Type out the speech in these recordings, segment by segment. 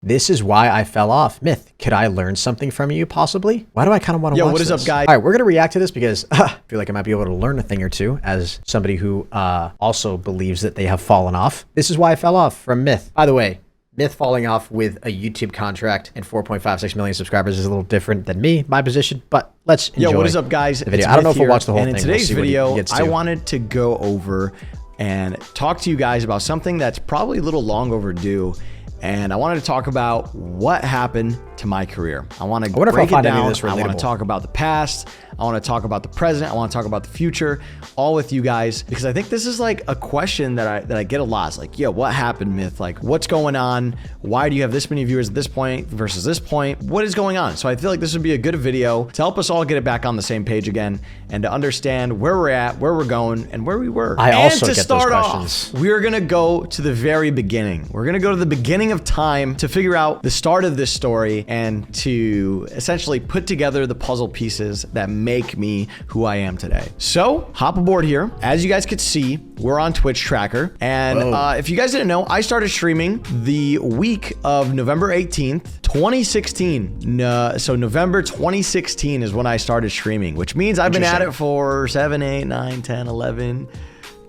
This is why I fell off. Myth, could I learn something from you possibly? Why do I kind of want to watch What is this? up, guys? All right, we're going to react to this because I feel like I might be able to learn a thing or two as somebody who also believes that they have fallen off. This is why I fell off from Myth. By the way, Myth falling off with a YouTube contract and 4.56 million subscribers is a little different than me, my position, but let's enjoy. What is up, guys? The video. I don't know if we'll watch the whole thing. And in today's video, I wanted to go over and talk to you guys about something that's probably a little long overdue. And I wanted to talk about what happened to my career. I want to break it down. I want to talk about the past. I want to talk about the present. I want to talk about the future, all with you guys, because I think this is like a question that I get a lot. It's like, yo, what happened, Myth? Like, what's going on? Why do you have this many viewers at this point versus this point? What is going on? So I feel like this would be a good video to help us all get it back on the same page again and to understand where we're at, where we're going, and where we were. I also get those questions. Off, we're going to go to the very beginning. We're going to go to the beginning of time to figure out the start of this story and to essentially put together the puzzle pieces that make me who I am today. So hop aboard here. As you guys could see, we're on Twitch tracker. And if you guys didn't know, I started streaming the week of November 18th, 2016. So November 2016 is when I started streaming, which means I've been at it for 7, 8, 9, 10, 11,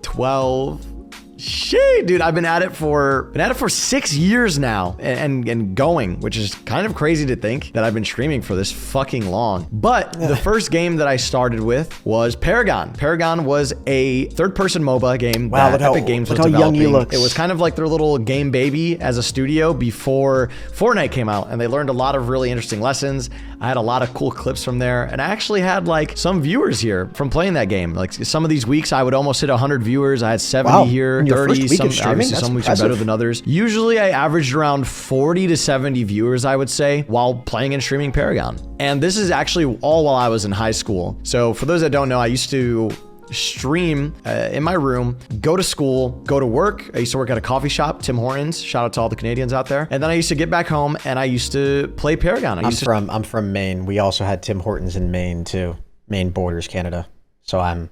12. Shit, dude, I've been at it for 6 years now and going, which is kind of crazy to think that I've been streaming for this fucking long. But the first game that I started with was Paragon. Paragon was a third-person MOBA game that Epic Games was developing. It was kind of like their little game baby as a studio before Fortnite came out, and they learned a lot of really interesting lessons. I had a lot of cool clips from there, and I actually had like some viewers here from playing that game. Like some of these weeks, I would almost hit 100 viewers. I had 70 here. 30, some weeks are better than others. Usually I averaged around 40 to 70 viewers, I would say, while playing and streaming Paragon. And this is actually all while I was in high school. So for those that don't know, I used to stream in my room, go to school, go to work. I used to work at a coffee shop, Tim Hortons. Shout out to all the Canadians out there. And then I used to get back home and I used to play Paragon. I'm from Maine. We also had Tim Hortons in Maine too. Maine borders Canada. So I'm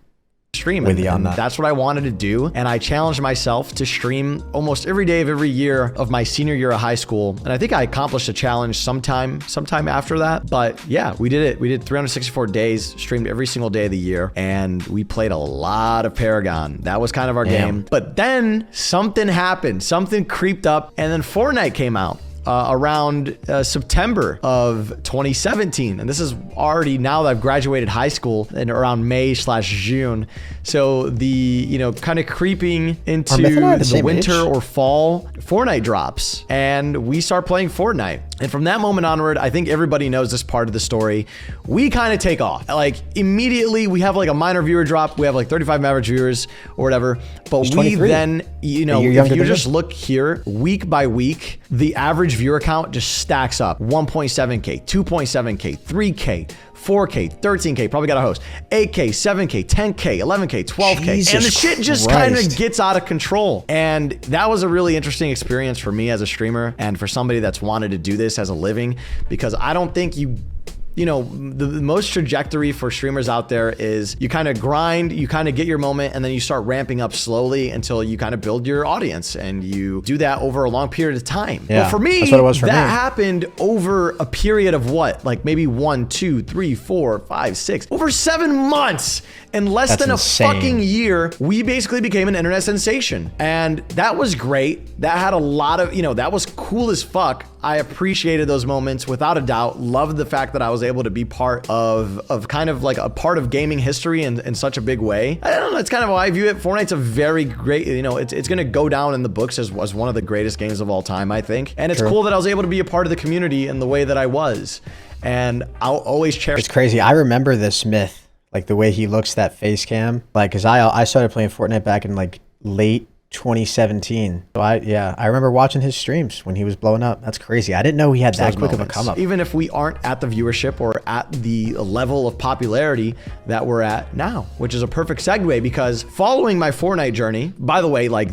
stream with you on that. That's what I wanted to do, and I challenged myself to stream almost every day of every year of my senior year of high school, and I think I accomplished a challenge sometime after that. But yeah, we did it. We did 364 days, streamed every single day of the year, and we played a lot of Paragon. That was kind of our game. But then something happened, something creeped up, and then Fortnite came out. Around September of 2017. And this is already now that I've graduated high school and around May/June. So the, kind of creeping into the winter or fall, Fortnite drops and we start playing Fortnite. And from that moment onward, I think everybody knows this part of the story. We kind of take off. Like immediately we have like a minor viewer drop. We have like 35 average viewers or whatever. But we then, if you just look here week by week, the average viewer count just stacks up. 1.7K, 2.7K, 3K, 4K, 13K, probably got a host, 8K, 7K, 10K, 11K, 12K. And the shit just kind of gets out of control. And that was a really interesting experience for me as a streamer and for somebody that's wanted to do this as a living, because I don't think the most trajectory for streamers out there is you kind of grind, you kind of get your moment, and then you start ramping up slowly until you kind of build your audience, and you do that over a long period of time. Yeah, well, for me, that's what it was for me. Happened over a period of what? Like maybe 1, 2, 3, 4, 5, 6, over 7 months. In less than a fucking year, we basically became an internet sensation. And that was great. That had a lot of, that was cool as fuck. I appreciated those moments without a doubt. Loved the fact that I was able to be part of kind of like a part of gaming history in such a big way. I don't know, it's kind of how I view it. Fortnite's a very great, it's gonna go down in the books as one of the greatest games of all time, I think. And it's cool that I was able to be a part of the community in the way that I was. And I'll always cherish. It's crazy. I remember this Myth. Like the way he looks, that face cam, like, cause I started playing Fortnite back in like late 2017. So I remember watching his streams when he was blowing up. That's crazy. I didn't know he had that quick of a come up. Even if we aren't at the viewership or at the level of popularity that we're at now, which is a perfect segue, because following my Fortnite journey, by the way, like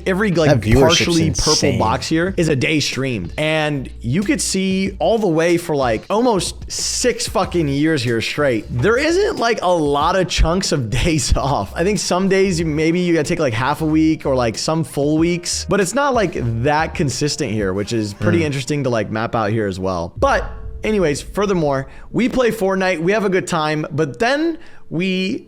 every like partially purple box here is a day streamed, and you could see all the way for like almost 6 fucking years here straight. There isn't like a lot of chunks of days off. I think some days maybe you gotta take like half a week or like like some full weeks, but it's not like that consistent here, which is pretty interesting to like map out here as well. But anyways, furthermore, we play Fortnite, we have a good time, but then we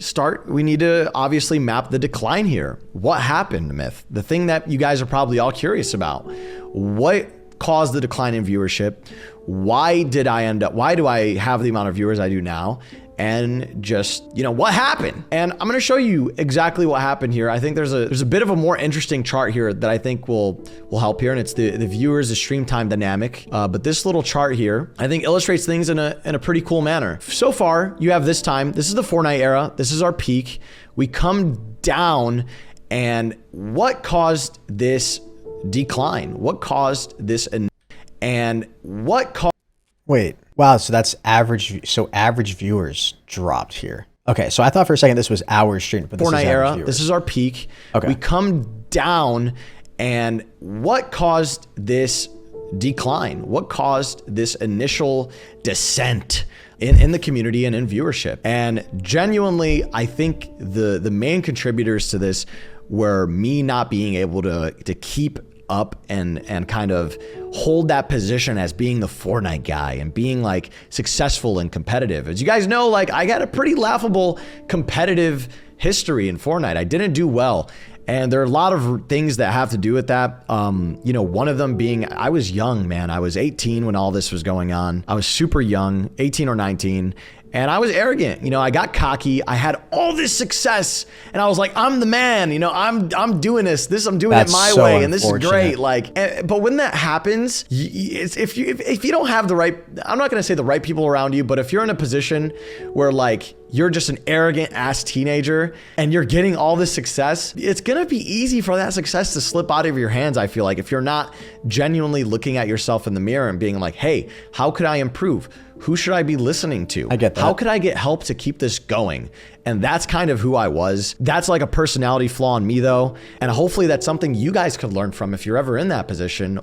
need to obviously map the decline here. What happened, Myth? The thing that you guys are probably all curious about. What caused the decline in viewership? Why do I have the amount of viewers I do now? And just, you know, what happened? And I'm going to show you exactly what happened here. I think there's a bit of a more interesting chart here that I think will help here, and it's the viewers, the stream time dynamic. But this little chart here, I think illustrates things in a pretty cool manner. So far, you have this time. This is the Fortnite era. This is our peak. We come down, and what caused this decline? What caused this? And what caused? Wait, wow, so that's average. So average viewers dropped here. Okay, so I thought for a second this was hours streamed, but this Fortnite is era. viewers. This is our peak. Okay. We come down, and what caused this decline? What caused this initial descent in the community and in viewership? And genuinely, I think the main contributors to this were me not being able to keep up and kind of hold that position as being the Fortnite guy and being like successful and competitive. As you guys know, like I got a pretty laughable competitive history in Fortnite. I didn't do well. And there are a lot of things that have to do with that. You know, one of them being I was young, man. I was 18 when all this was going on. I was super young, 18 or 19. And I was arrogant, you know, I got cocky. I had all this success and I was like, I'm the man, you know, I'm doing I'm doing it my way. And this is great. Like, but when that happens, if you don't have the right, I'm not going to say the right people around you, but if you're in a position where like, you're just an arrogant ass teenager and you're getting all this success, it's going to be easy for that success to slip out of your hands. I feel like if you're not genuinely looking at yourself in the mirror and being like, hey, how could I improve? Who should I be listening to? I get that. How could I get help to keep this going? And that's kind of who I was. That's like a personality flaw in me though. And hopefully that's something you guys could learn from if you're ever in that position.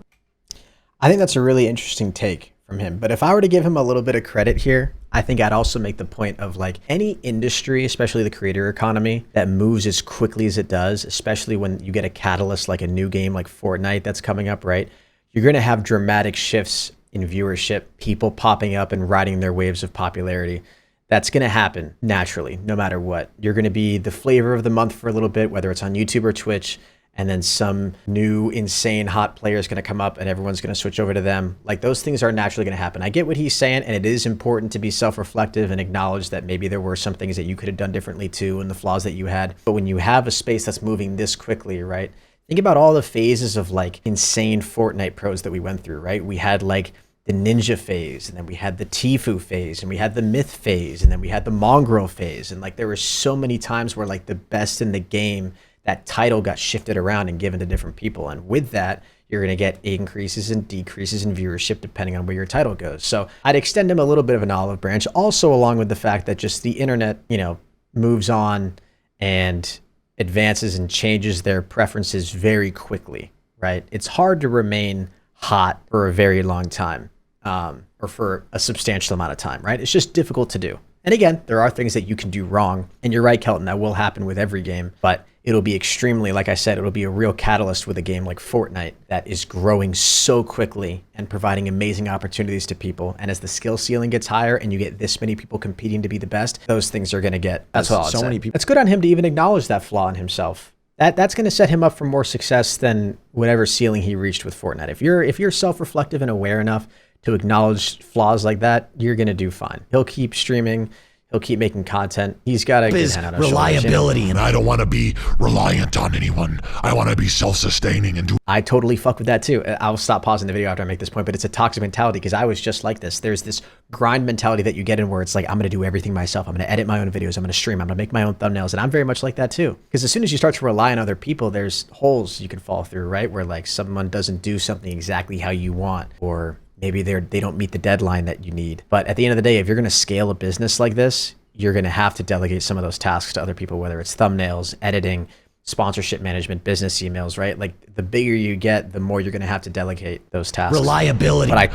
I think that's a really interesting take from him. But if I were to give him a little bit of credit here, I think I'd also make the point of like any industry, especially the creator economy, that moves as quickly as it does, especially when you get a catalyst like a new game like Fortnite that's coming up, right? You're going to have dramatic shifts in viewership, people popping up and riding their waves of popularity. That's going to happen naturally, no matter what. You're going to be the flavor of the month for a little bit, whether it's on YouTube or Twitch, and then some new insane hot player is going to come up and everyone's going to switch over to them. Like those things are naturally going to happen. I get what he's saying, and it is important to be self-reflective and acknowledge that maybe there were some things that you could have done differently too and the flaws that you had. But when you have a space that's moving this quickly, right? Think about all the phases of like insane Fortnite pros that we went through, right? We had like the ninja phase, and then we had the Tfue phase, and we had the myth phase, and then we had the mongrel phase. And like there were so many times where like the best in the game, that title got shifted around and given to different people. And with that, you're going to get increases and decreases in viewership depending on where your title goes. So I'd extend him a little bit of an olive branch, also along with the fact that just the internet, you know, moves on and advances and changes their preferences very quickly, right? It's hard to remain hot for a very long time, or for a substantial amount of time, right? It's just difficult to do. And again, there are things that you can do wrong. And you're right, Kelton, that will happen with every game, but it'll be extremely, like I said, it'll be a real catalyst with a game like Fortnite that is growing so quickly and providing amazing opportunities to people. And as the skill ceiling gets higher and you get this many people competing to be the best, those things are going to get, that's all so many people. It's good on him to even acknowledge that flaw in himself. That's going to set him up for more success than whatever ceiling he reached with Fortnite. If you're self-reflective and aware enough to acknowledge flaws like that, you're going to do fine. He'll keep streaming. He'll keep making content. He's got a good hand on his reliability, shoulders, and I don't want to be reliant on anyone. I want to be self-sustaining and do. I totally fuck with that too. I'll stop pausing the video after I make this point, but it's a toxic mentality because I was just like this. There's this grind mentality that you get in where it's like, I'm going to do everything myself. I'm going to edit my own videos. I'm going to stream. I'm going to make my own thumbnails. And I'm very much like that too. Because as soon as you start to rely on other people, there's holes you can fall through, right? Where like someone doesn't do something exactly how you want, or maybe they don't meet the deadline that you need. But at the end of the day, if you're going to scale a business like this, you're going to have to delegate some of those tasks to other people, whether it's thumbnails, editing, sponsorship management, business emails, right? Like the bigger you get, the more you're going to have to delegate those tasks. Reliability. But I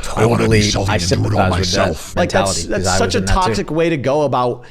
sympathize with that Like mentality. that's such a toxic way to go about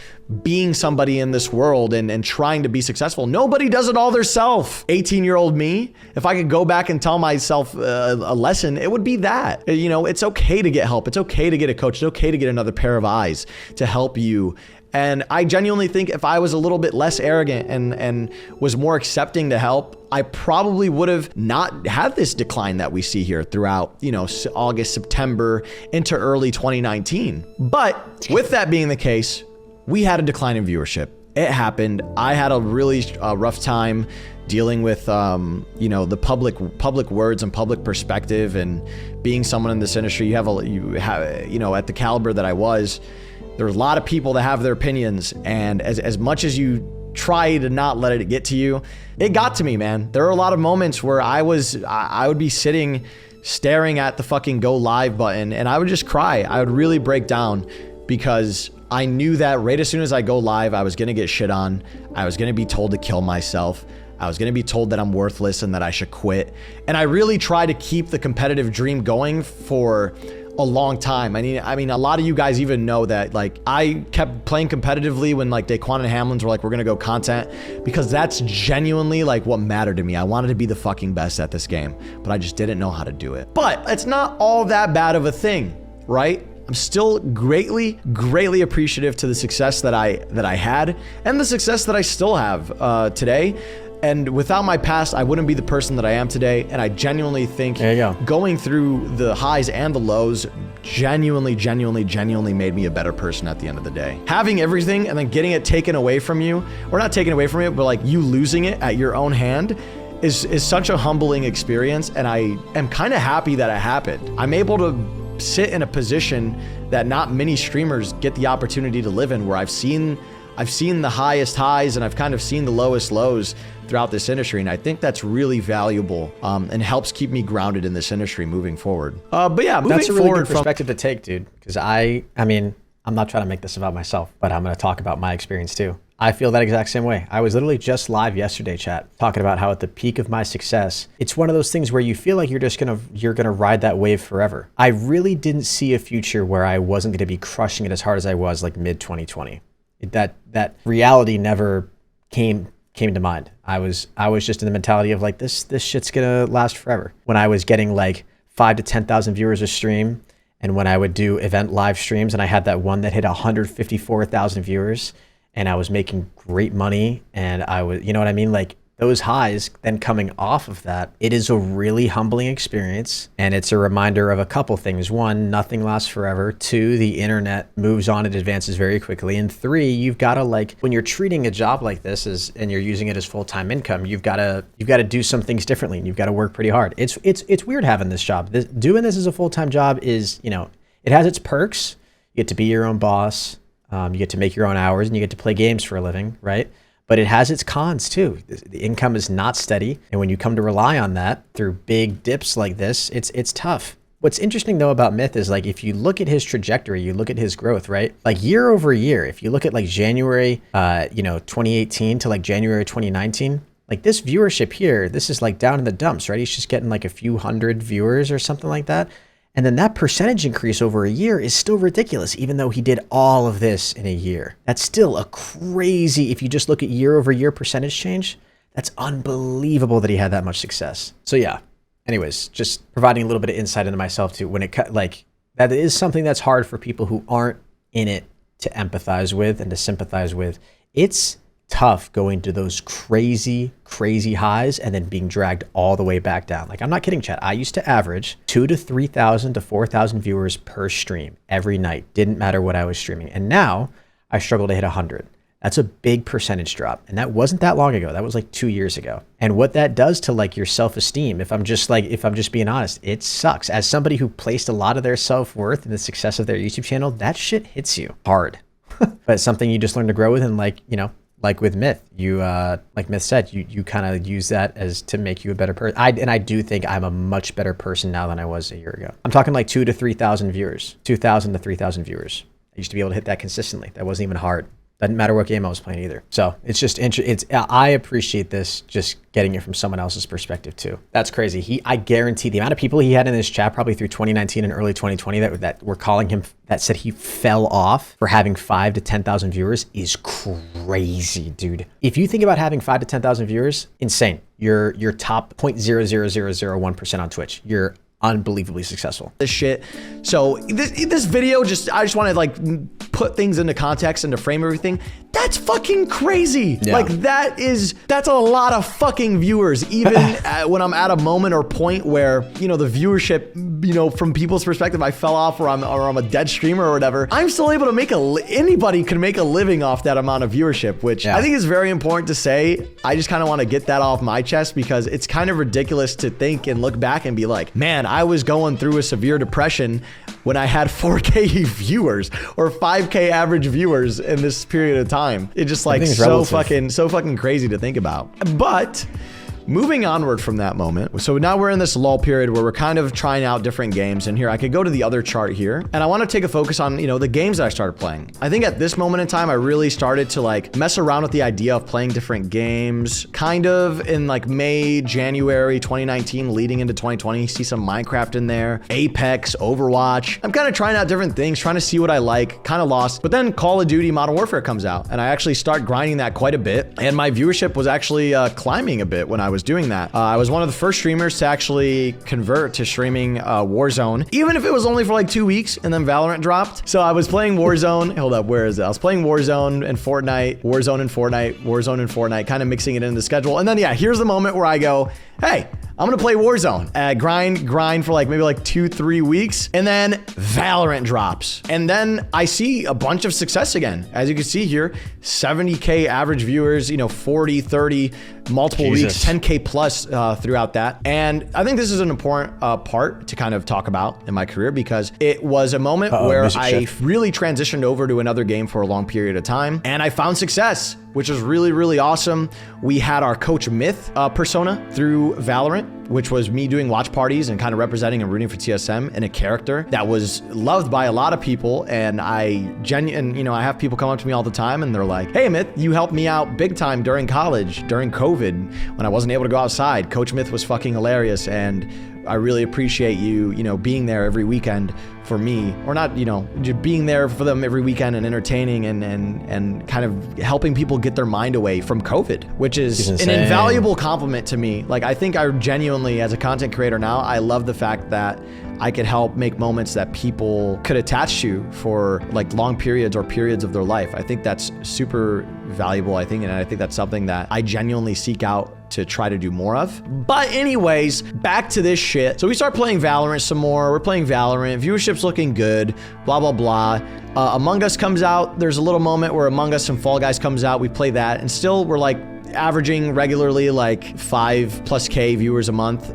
being somebody in this world and trying to be successful. Nobody does it all theirself. 18-year-old me, if I could go back and tell myself a lesson, it would be that. You know, it's okay to get help. It's okay to get a coach. It's okay to get another pair of eyes to help you. And I genuinely think if I was a little bit less arrogant and was more accepting to help, I probably would have not had this decline that we see here throughout, you know, August, September into early 2019. But with that being the case, we had a decline in viewership. It happened. I had a really rough time dealing with, you know, the public words and public perspective, and being someone in this industry. You know, at the caliber that I was, there's a lot of people that have their opinions, and as much as you try to not let it get to you, it got to me, man. There are a lot of moments where I would be sitting staring at the fucking go live button, and I would just cry. I would really break down, because I knew that right as soon as I go live, I was gonna get shit on. I was gonna be told to kill myself. I was gonna be told that I'm worthless and that I should quit. And I really try to keep the competitive dream going for a long time. I mean, a lot of you guys even know that, like, I kept playing competitively when like Daquan and Hamlins were like, we're gonna go content, because that's genuinely like what mattered to me. I wanted to be the fucking best at this game, but I just didn't know how to do it. But it's not all that bad of a thing, right? I'm still greatly appreciative to the success that I had, and the success that I still have today. And without my past, I wouldn't be the person that I am today. And I genuinely think going through the highs and the lows genuinely made me a better person at the end of the day. Having everything and then getting it taken away from you, or not taken away from you, but like you losing it at your own hand, is such a humbling experience. And I am kind of happy that it happened. I'm able to sit in a position that not many streamers get the opportunity to live in, where I've seen the highest highs and I've kind of seen the lowest lows throughout this industry. And I think that's really valuable, and helps keep me grounded in this industry moving forward. But yeah, moving that's a really forward good perspective to take, dude. Because I mean, I'm not trying to make this about myself, but I'm going to talk about my experience too. I feel that exact same way. I was literally just live yesterday, chat, talking about how at the peak of my success, it's one of those things where you feel like you're gonna ride that wave forever. I really didn't see a future where I wasn't gonna be crushing it as hard as I was like mid 2020. That reality never came to mind. I was just in the mentality of like, this shit's gonna last forever. When I was getting like 5,000 to 10,000 viewers a stream, and when I would do event live streams, and I had that one that hit 154,000 viewers, and I was making great money, and I was, you know what I mean? Like, those highs then coming off of that, it is a really humbling experience. And it's a reminder of a couple things. One, nothing lasts forever. Two, the internet moves on, it advances very quickly. And three, you've got to, like, when you're treating a job like this and you're using it as full-time income, you've got to do some things differently, and you've got to work pretty hard. It's weird having this job. Doing this as a full-time job is, you know, it has its perks. You get to be your own boss. You get to make your own hours, and you get to play games for a living, right? But it has its cons too. The income is not steady. And when you come to rely on that through big dips like this, it's tough. What's interesting though about Myth is, like, if you look at his trajectory, you look at his growth, right? Like year over year, if you look at like January, 2018 to like January 2019, like this viewership here, this is like down in the dumps, right? He's just getting like a few hundred viewers or something like that. And then that percentage increase over a year is still ridiculous, even though he did all of this in a year. That's still a crazy, if you just look at year over year percentage change, that's unbelievable that he had that much success. So yeah, anyways, just providing a little bit of insight into myself too. When it like, that is something that's hard for people who aren't in it to empathize with and to sympathize with. It's tough going to those crazy highs and then being dragged all the way back down. Like, I'm not kidding, chat. I used to average 2,000 to 3,000 to 4,000 viewers per stream every night. Didn't matter what I was streaming. And now I struggle to hit 100. That's a big percentage drop. And that wasn't that long ago. That was like 2 years ago. And what that does to like your self-esteem, if I'm just being honest, it sucks. As somebody who placed a lot of their self-worth in the success of their YouTube channel, that shit hits you hard. But it's something you just learn to grow with. And like, you know, like with Myth, you, like Myth said, you kind of use that as to make you a better person. I do think I'm a much better person now than I was a year ago. I'm talking like 2,000 to 3,000 viewers, 2,000 to 3,000 viewers. I used to be able to hit that consistently. That wasn't even hard. Doesn't matter what game I was playing either. So it's just I appreciate this, just getting it from someone else's perspective too. That's crazy. I guarantee the amount of people he had in this chat probably through 2019 and early 2020 that were calling him, that said he fell off for having 5 to 10,000 viewers is crazy, dude. If you think about having 5 to 10,000 viewers, insane. You're top 0.00001% on Twitch. You're unbelievably successful. This shit. So this video, I just want to like put things into context and to frame everything. That's fucking crazy. Yeah. Like that's a lot of fucking viewers. Even when I'm at a moment or point where, you know, the viewership, you know, from people's perspective, I fell off or I'm a dead streamer or whatever. I'm still able to make anybody can make a living off that amount of viewership, which I think is very important to say. I just kind of want to get that off my chest because it's kind of ridiculous to think and look back and be like, man, I was going through a severe depression when I had 4K viewers or 5K average viewers in this period of time. It's just like so fucking crazy to think about. But moving onward from that moment, so now we're in this lull period where we're kind of trying out different games. And here I could go to the other chart here, and I want to take a focus on, you know, the games that I started playing. I think at this moment in time, I really started to like mess around with the idea of playing different games, kind of in like May, January 2019, leading into 2020. See some Minecraft in there, Apex, Overwatch. I'm kind of trying out different things, trying to see what I like. Kind of lost, but then Call of Duty Modern Warfare comes out, and I actually start grinding that quite a bit, and my viewership was actually climbing a bit when I was doing that. I was one of the first streamers to actually convert to streaming Warzone, even if it was only for like 2 weeks, and then Valorant dropped. So I was playing Warzone. Hold up, where is it? I was playing Warzone and Fortnite, Warzone and Fortnite, Warzone and Fortnite, kind of mixing it into the schedule. And then yeah, here's the moment where I go, hey, I'm gonna play Warzone. Grind for like maybe like 2-3 weeks, and then Valorant drops. And then I see a bunch of success again. As you can see here, 70K average viewers, you know, 40, 30, multiple weeks, 10K plus throughout that. And I think this is an important part to kind of talk about in my career because it was a moment where I really transitioned over to another game for a long period of time, and I found success, which was really, really awesome. We had our Coach Myth persona through Valorant, which was me doing watch parties and kind of representing and rooting for TSM in a character that was loved by a lot of people. And you know, I have people come up to me all the time and they're like, hey Myth, you helped me out big time during college, during COVID, when I wasn't able to go outside. Coach Myth was fucking hilarious, and I really appreciate you know, being there every weekend for me, or not, you know, just being there for them every weekend and entertaining and kind of helping people get their mind away from COVID, which is an invaluable compliment to me. Like, I think I genuinely, as a content creator now, I love the fact that I could help make moments that people could attach to for like long periods or periods of their life. I think that's super valuable, I think, and I think that's something that I genuinely seek out to try to do more of. But anyways, back to this shit. So we start playing Valorant some more. We're playing Valorant. Viewership's looking good, blah, blah, blah. Among Us comes out. There's a little moment where Among Us and Fall Guys comes out. We play that, and still we're like averaging regularly like 5+ K viewers a month,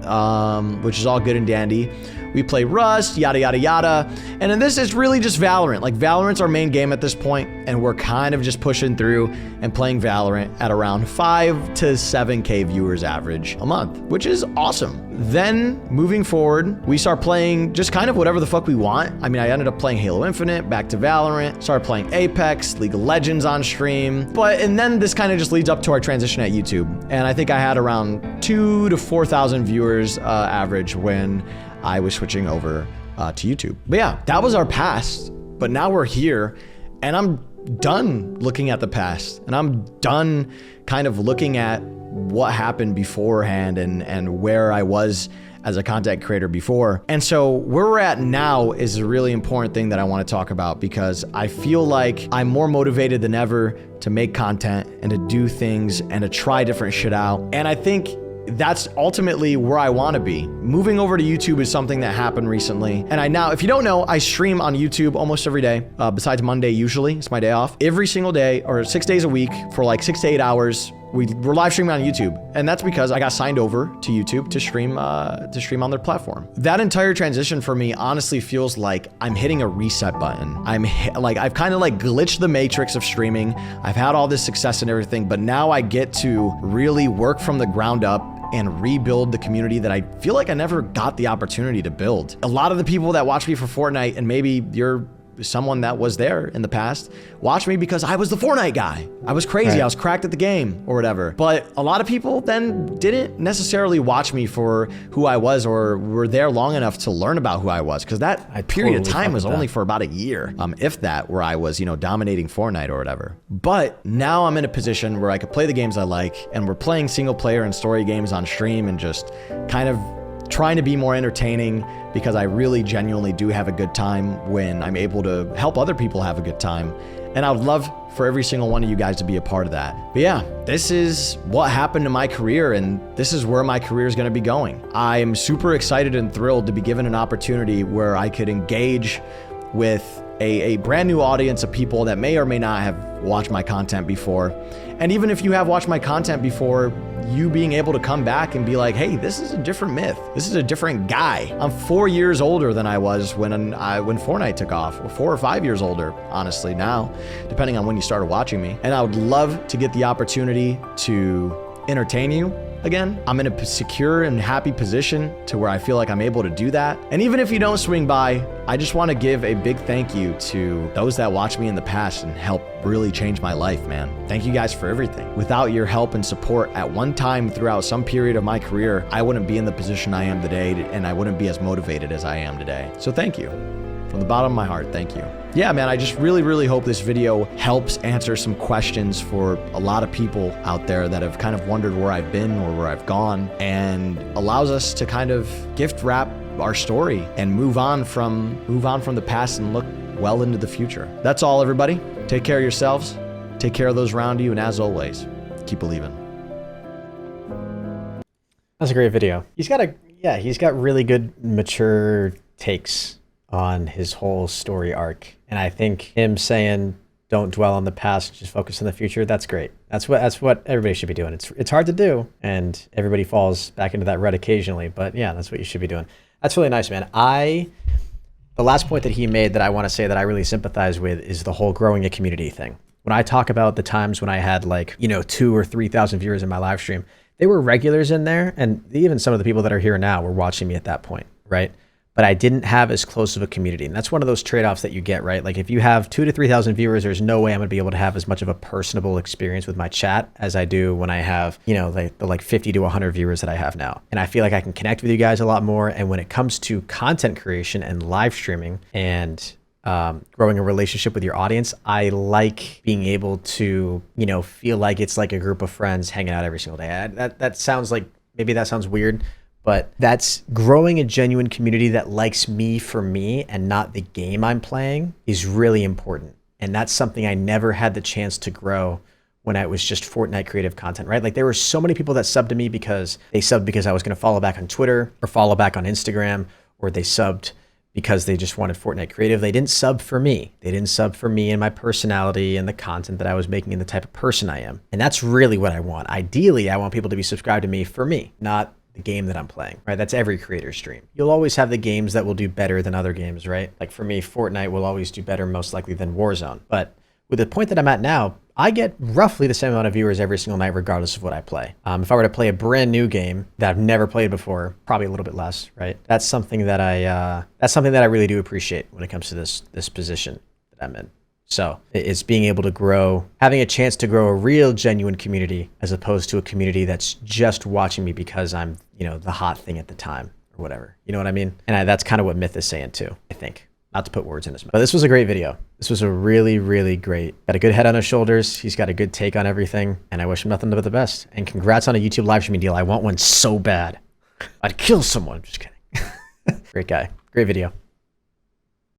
which is all good and dandy. We play Rust, yada, yada, yada. And then this is really just Valorant. Like, Valorant's our main game at this point, and we're kind of just pushing through and playing Valorant at around 5 to 7K viewers average a month, which is awesome. Then moving forward, we start playing just kind of whatever the fuck we want. I mean, I ended up playing Halo Infinite, back to Valorant, started playing Apex, League of Legends on stream. And then this kind of just leads up to our transition at YouTube. And I think I had around 2,000 to 4,000 viewers average when I was switching over to YouTube. But yeah, that was our past. But now we're here, and I'm done looking at the past, and I'm done kind of looking at what happened beforehand and where I was as a content creator before. And so where we're at now is a really important thing that I want to talk about, because I feel like I'm more motivated than ever to make content and to do things and to try different shit out. And I think that's ultimately where I want to be. Moving over to YouTube is something that happened recently. And if you don't know, I stream on YouTube almost every day, besides Monday usually. It's my day off. Every single day, or 6 days a week for like 6 to 8 hours. We're live streaming on YouTube, and that's because I got signed over to YouTube to stream on their platform. That entire transition for me honestly feels like I'm hitting a reset button. I've kind of like glitched the matrix of streaming. I've had all this success and everything, but now I get to really work from the ground up and rebuild the community that I feel like I never got the opportunity to build. A lot of the people that watch me for Fortnite, and maybe you're someone that was there in the past watched me because I was the Fortnite guy. I was crazy. Right. I was cracked at the game or whatever. But a lot of people then didn't necessarily watch me for who I was or were there long enough to learn about who I was, because that period of time was only for about a year, if that, where I was, dominating Fortnite or whatever. But now I'm in a position where I could play the games I like, and we're playing single player and story games on stream and just kind of trying to be more entertaining, because I really genuinely do have a good time when I'm able to help other people have a good time. And I would love for every single one of you guys to be a part of that. But yeah, this is what happened to my career, and this is where my career is going to be going. I'm super excited and thrilled to be given an opportunity where I could engage with a brand new audience of people that may or may not have watched my content before. And even if you have watched my content before, you being able to come back and be like, hey, this is a different myth. This is a different guy. I'm 4 years older than I was when Fortnite took off, or 4 or 5 years older, honestly, now, depending on when you started watching me. And I would love to get the opportunity to entertain you again. I'm in a secure and happy position to where I feel like I'm able to do that. And even if you don't swing by, I just want to give a big thank you to those that watched me in the past and helped really change my life, man. Thank you guys for everything. Without your help and support at one time throughout some period of my career, I wouldn't be in the position I am today, and I wouldn't be as motivated as I am today. So thank you. From the bottom of my heart, thank you. Yeah, man, I just really hope this video helps answer some questions for a lot of people out there that have kind of wondered where I've been or where I've gone, and allows us to kind of gift wrap our story and move on from the past and look well into the future. That's all, everybody. Take care of yourselves. Take care of those around you, and as always, keep believing. That's a great video. He's got really good mature takes on his whole story arc. And I think him saying, don't dwell on the past, just focus on the future, that's great. That's what everybody should be doing. It's hard to do, and everybody falls back into that rut occasionally, but yeah, that's what you should be doing. That's really nice, man. The last point that he made that I want to say that I really sympathize with is the whole growing a community thing. When I talk about the times when I had 2,000 or 3,000 viewers in my live stream, they were regulars in there, and even some of the people that are here now were watching me at that point, right? But I didn't have as close of a community. And that's one of those trade-offs that you get, right? Like if you have 2,000 to 3,000 viewers, there's no way I'm gonna be able to have as much of a personable experience with my chat as I do when I have, the 50 to 100 viewers that I have now. And I feel like I can connect with you guys a lot more. And when it comes to content creation and live streaming and growing a relationship with your audience, I like being able to, feel like it's like a group of friends hanging out every single day. That sounds like, maybe that sounds weird, but that's growing a genuine community that likes me for me and not the game I'm playing is really important. And that's something I never had the chance to grow when I was just Fortnite creative content, right? Like there were so many people that subbed to me because they subbed because I was going to follow back on Twitter or follow back on Instagram, or they subbed because they just wanted Fortnite creative. They didn't sub for me. They didn't sub for me and my personality and the content that I was making and the type of person I am. And that's really what I want. Ideally, I want people to be subscribed to me for me, not the game that I'm playing, right? That's every creator's dream. You'll always have the games that will do better than other games, right? Like for me, Fortnite will always do better most likely than Warzone. But with the point that I'm at now, I get roughly the same amount of viewers every single night, regardless of what I play. If I were to play a brand new game that I've never played before, probably a little bit less, right? That's something that I really do appreciate when it comes to this position that I'm in. So it's being able to grow, having a chance to grow a real genuine community as opposed to a community that's just watching me because I'm, the hot thing at the time or whatever. You know what I mean? And that's kind of what Myth is saying too, I think. Not to put words in his mouth. But this was a great video. This was a really, really great. Got a good head on his shoulders. He's got a good take on everything. And I wish him nothing but the best. And congrats on a YouTube live streaming deal. I want one so bad. I'd kill someone. Just kidding. Great guy. Great video.